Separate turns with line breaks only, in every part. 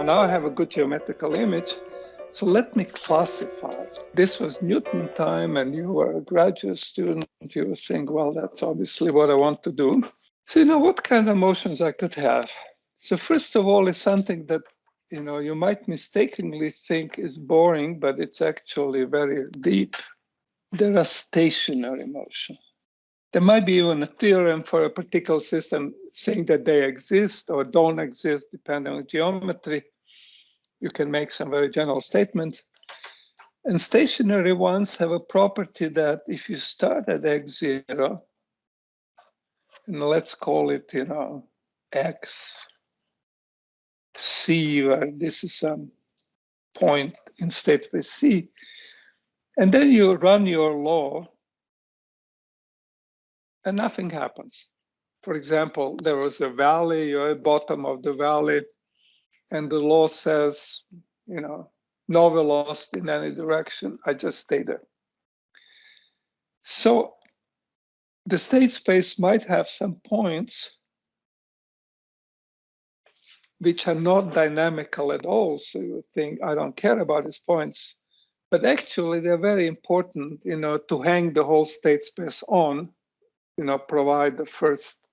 now I have a good geometrical image. So let me classify. This was Newton time, and you were a graduate student. You think, well, that's obviously what I want to do. So, what kind of motions I could have. So first of all, is something that, you might mistakenly think is boring, but it's actually very deep. There are stationary motions. There might be even a theorem for a particular system saying that they exist or don't exist, depending on geometry. You can make some very general statements. And stationary ones have a property that if you start at x0, and let's call it, x, c, where this is some point in state space c, and then you run your law, and nothing happens. For example, there was a valley, you're at the bottom of the valley, and the law says, no velocity in any direction, I just stay there. So the state space might have some points which are not dynamical at all. So you would think, I don't care about these points. But actually, they're very important, to hang the whole state space on, provide the first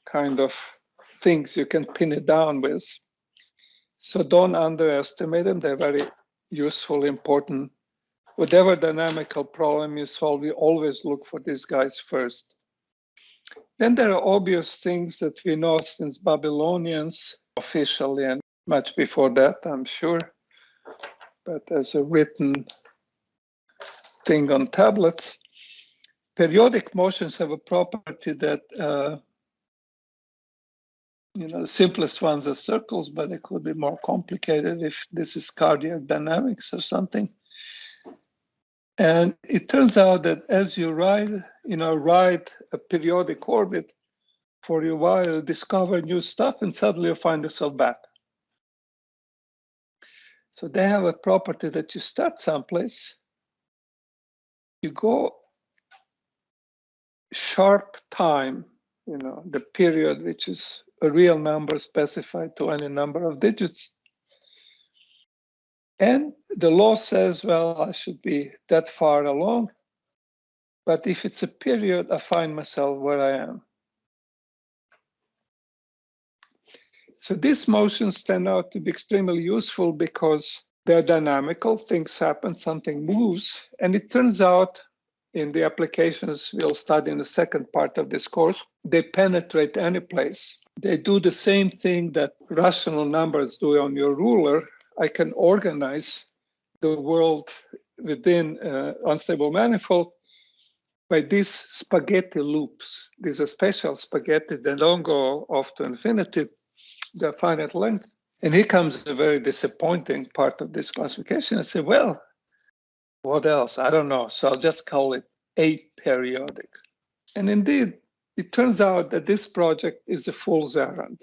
kind of things you can pin it down with. So don't underestimate them. They're very useful, important. Whatever dynamical problem you solve, you always look for these guys first. Then there are obvious things that we know since Babylonians, officially, and much before that, I'm sure. But as a written thing on tablets, periodic motions have a property that the simplest ones are circles, but they could be more complicated if this is cardiac dynamics or something. And it turns out that as you ride a periodic orbit for a while, you discover new stuff, and suddenly you find yourself back. So they have a property that you start someplace, you go sharp time, the period, which is a real number specified to any number of digits. And the law says, well, I should be that far along. But if it's a period, I find myself where I am. So these motions turn out to be extremely useful because they're dynamical, things happen, something moves. And it turns out in the applications we'll study in the second part of this course, they penetrate any place. They do the same thing that rational numbers do on your ruler. I can organize the world within unstable manifold by these spaghetti loops. These are special spaghetti. They don't go off to infinity. They're finite length. And here comes a very disappointing part of this classification. I say, well, what else? I don't know. So I'll just call it aperiodic. And indeed, it turns out that this project is a fool's errand.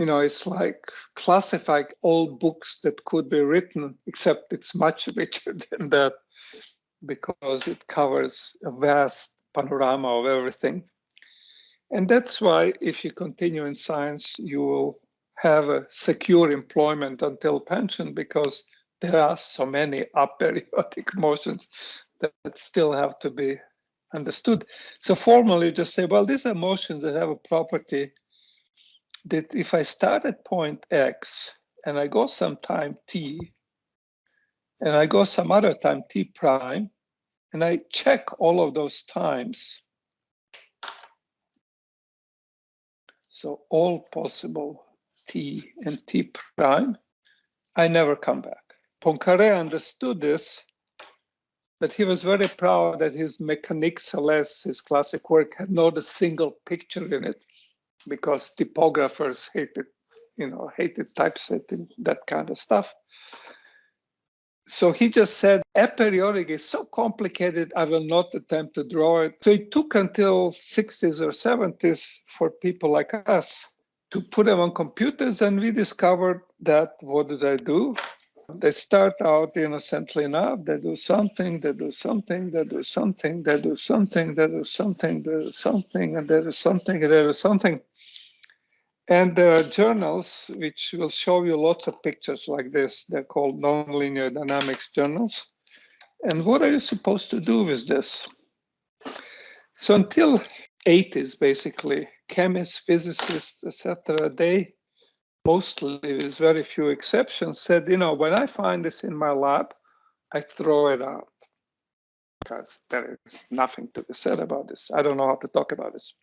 It's like classifying all books that could be written, except it's much richer than that because it covers a vast panorama of everything. And that's why if you continue in science, you will have a secure employment until pension, because there are so many aperiodic motions that still have to be understood. So formally just say, well, these are motions that have a property that if I start at point X and I go some time t, and I go some other time t prime, and I check all of those times, so all possible t and t prime, I never come back. Poincaré understood this, but he was very proud that his Mécanique Céleste, his classic work, had not a single picture in it, because typographers hated typesetting, that kind of stuff. So he just said, aperiodic is so complicated, I will not attempt to draw it. So it took until 60s or 70s for people like us to put them on computers, and we discovered that, what do? They start out innocently enough, they do something, they do something, they do something, they do something, they do something, they do something, and they do something, and they do something. And there are journals which will show you lots of pictures like this. They're called nonlinear dynamics journals. And what are you supposed to do with this? So until 80s, basically, chemists, physicists, etc., they mostly, with very few exceptions, said, when I find this in my lab, I throw it out because there is nothing to be said about this. I don't know how to talk about this.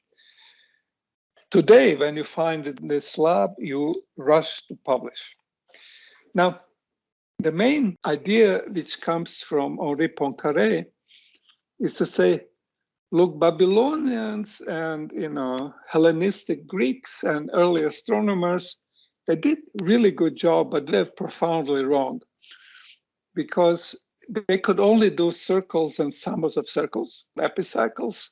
Today, when you find it in this lab, you rush to publish. Now, the main idea which comes from Henri Poincaré is to say, look, Babylonians and Hellenistic Greeks and early astronomers, they did really good job, but they're profoundly wrong because they could only do circles and sums of circles, epicycles.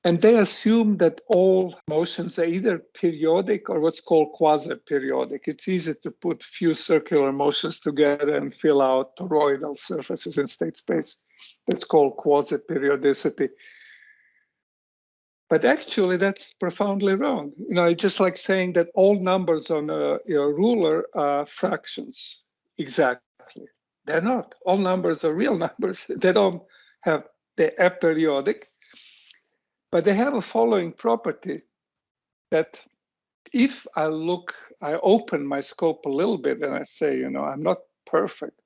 And they assume that all motions are either periodic or what's called quasi periodic. It's easy to put few circular motions together and fill out toroidal surfaces in state space. That's called quasi periodicity. But actually, that's profoundly wrong. It's just like saying that all numbers on a ruler are fractions. Exactly. They're not. All numbers are real numbers. They're aperiodic. But they have a following property that if I open my scope a little bit and I say, I'm not perfect.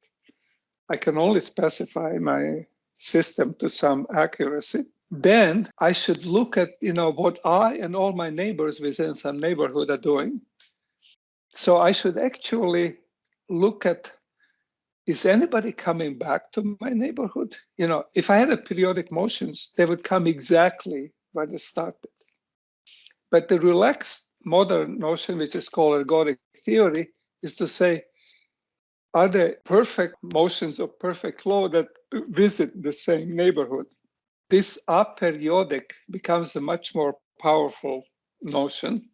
I can only specify my system to some accuracy. Then I should look at, what I and all my neighbors within some neighborhood are doing. So I should actually look at, is anybody coming back to my neighborhood? If I had a periodic motions, they would come exactly where they started. But the relaxed modern notion, which is called ergodic theory, is to say, are there perfect motions of perfect flow that visit the same neighborhood? This aperiodic becomes a much more powerful notion.